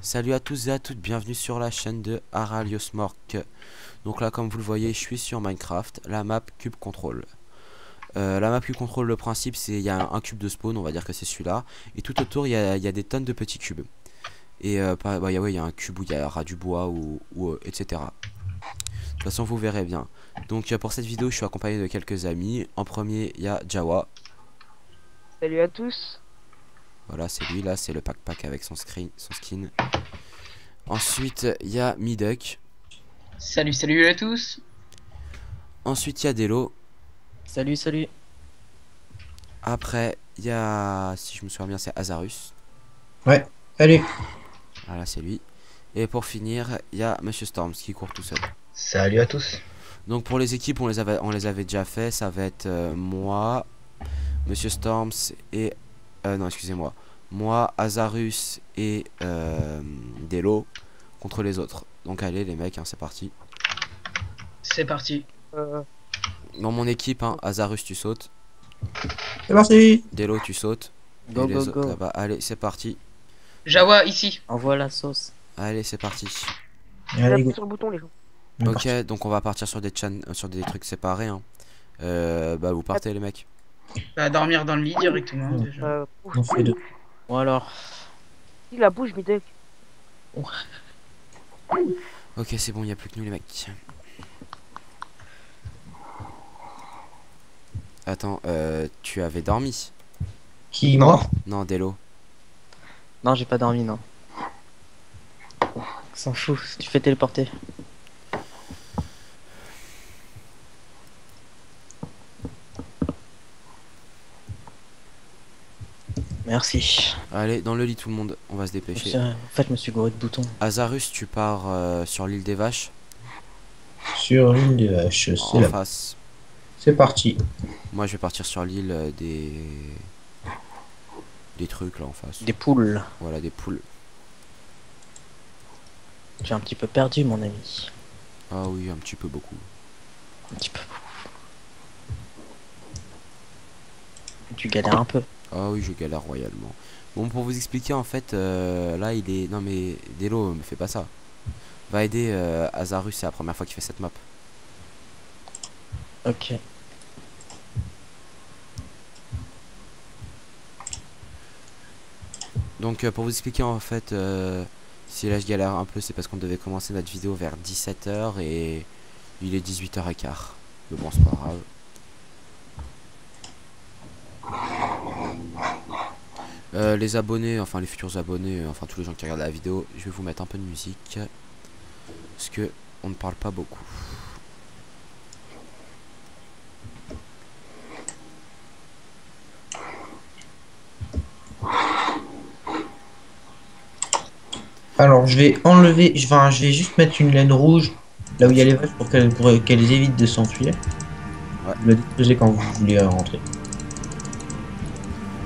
Salut à tous et à toutes, bienvenue sur la chaîne de Araliosmork. Donc là, comme vous le voyez, je suis sur Minecraft, la map Cube Control. La map Cube Control, le principe c'est il y a un cube de spawn, on va dire que c'est celui-là, et tout autour il y a des tonnes de petits cubes. Et il y a un cube où il y aura du bois ou etc. De toute façon, vous verrez bien. Donc pour cette vidéo, je suis accompagné de quelques amis. En premier, il y a Jawa. Salut à tous. Voilà, c'est lui là, c'est le pack avec son skin. Ensuite, il y a Miduk. Salut, salut à tous. Ensuite, il y a Delo. Salut, salut. Après, il y a, si je me souviens bien, c'est Azarus. Ouais, salut. Voilà, c'est lui. Et pour finir, il y a Monsieur Storms qui court tout seul. Salut à tous. Donc pour les équipes, on les avait déjà fait. Ça va être moi, Monsieur Storms et... non, excusez-moi. Moi, Azarus et Delo contre les autres. Donc allez les mecs, hein, c'est parti. C'est parti. Dans mon équipe, hein, Azarus tu sautes. C'est parti. Delo tu sautes. Go, et les go, autres go. là-bas. Allez, c'est parti. Jawa ici. Envoie la sauce. Allez, c'est parti. Allez, Appuyez go. sur le bouton les gens. On est Ok, parti. donc on va partir sur sur des trucs séparés. Hein. Bah vous partez les mecs. Bah dormir dans le lit directement Ouais. déjà. On fait deux. Bon alors. Il la bouge, Midek. Ok, c'est bon, il n'y a plus que nous les mecs. Attends, tu avais dormi? Qui, moi? Non, Delo. Non, j'ai pas dormi, non. S'en fout, tu fais téléporter. Merci. Allez, dans le lit tout le monde, on va se dépêcher. En fait, je me suis gouré de boutons. Azarus, tu pars sur l'île des vaches, Sur l'île des vaches. C'est en là. face. C'est parti. Moi je vais partir sur l'île des trucs là en face. Des poules. Voilà, des poules. J'ai un petit peu perdu, mon ami. Ah oui, un petit peu beaucoup. Un petit peu. Tu galères un peu. Ah oui, je galère royalement. Bon, pour vous expliquer, en fait, là, il est... Non, mais Delo, me fais pas ça. Va aider Azarus, c'est la première fois qu'il fait cette map. Ok. Donc, pour vous expliquer, en fait, si là je galère un peu, c'est parce qu'on devait commencer notre vidéo vers 17 h et il est 18 h 15. Mais bon, c'est pas grave. Les abonnés, enfin les futurs abonnés, enfin tous les gens qui regardent la vidéo, je vais vous mettre un peu de musique parce que on ne parle pas beaucoup. Alors, je vais enlever. Je vais juste mettre une laine rouge là où il y a les vaches pour qu'elles évitent de s'enfuir. Ouais. Vous la déposez quand vous voulez rentrer.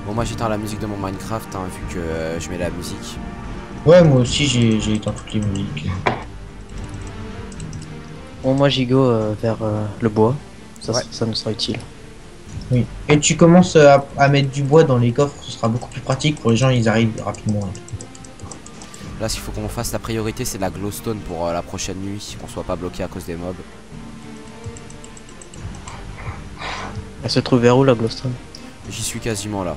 Bon, moi j'éteins la musique de mon Minecraft hein, vu que je mets la musique. Ouais, moi aussi j'ai éteint toutes les musiques. Bon, moi, j'y go vers le bois. Ça, Ouais. ça nous sera utile. Oui. Et tu commences à mettre du bois dans les coffres, ce sera beaucoup plus pratique pour les gens, ils arrivent rapidement. Là, ce qu'il faut qu'on fasse, la priorité c'est la glowstone pour la prochaine nuit, qu'on soit pas bloqué à cause des mobs. Elle se trouve vers où, la glowstone? J'y suis quasiment là.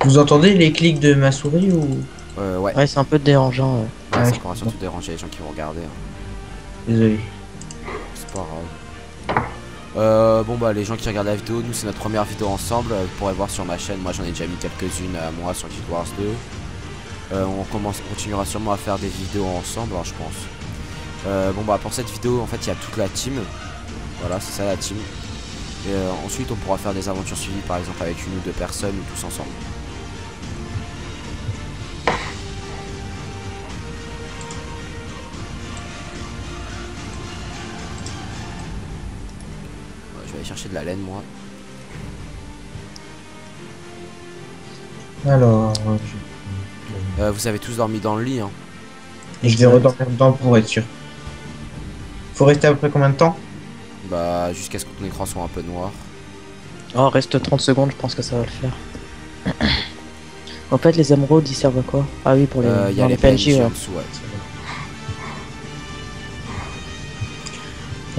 Vous entendez les clics de ma souris ou... Ouais, Ouais, c'est un peu dérangeant. ouais, ouais, ça pourra surtout déranger les gens qui vont regarder. Hein. Désolé. C'est pas grave. Bon bah les gens qui regardent la vidéo, nous c'est notre première vidéo ensemble, vous pourrez voir sur ma chaîne, moi j'en ai déjà mis quelques-unes à moi sur Guild Wars 2. On continuera sûrement à faire des vidéos ensemble, hein, je pense. Bon bah pour cette vidéo en fait il y a toute la team, voilà c'est ça la team. Et ensuite on pourra faire des aventures suivies par exemple avec une ou deux personnes ou tous ensemble. Je vais aller chercher de la laine moi. Alors... Vous avez tous dormi dans le lit hein. Et je vais redormir dedans pour être sûr. Faut rester à peu près combien de temps? Bah, jusqu'à ce que ton écran soit un peu noir. Oh, reste 30 secondes, je pense que ça va le faire. En fait, les émeraudes, ils servent à quoi? Ah oui, pour les, Il y a dans les les PNJ, PNJ ouais. en dessous, ouais.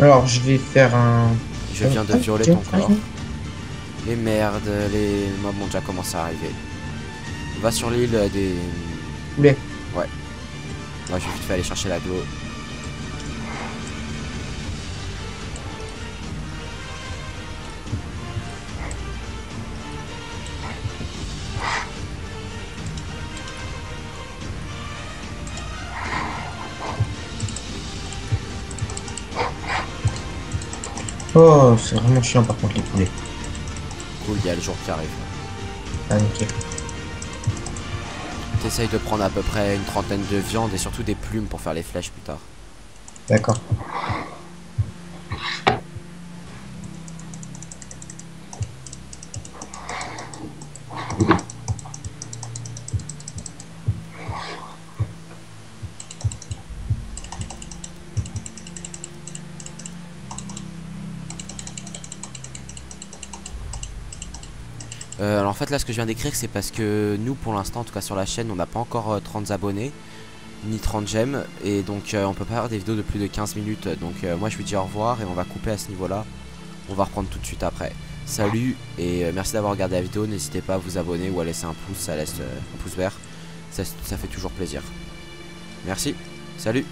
Alors, je vais faire un... Je viens de violer ton corps. Les merdes, les mobs ont déjà commencé à arriver. Va sur l'île des... Poulet. Ouais. Moi, je vais vite fait aller chercher la glow. Oh, c'est vraiment chiant par contre les poulets. Cool, il y a le jour qui arrive. Ah, nickel. T'essayes de prendre à peu près une trentaine de viandes et surtout des plumes pour faire les flèches plus tard. D'accord. Alors en fait là ce que je viens d'écrire c'est parce que nous pour l'instant en tout cas sur la chaîne on n'a pas encore 30 abonnés ni 30 j'aime et donc on peut pas faire des vidéos de plus de 15 minutes donc moi je vous dis au revoir et on va couper à ce niveau là. On va reprendre tout de suite après. Salut et merci d'avoir regardé la vidéo, n'hésitez pas à vous abonner ou à laisser un pouce, ça laisse un pouce vert, ça fait toujours plaisir. Merci, salut.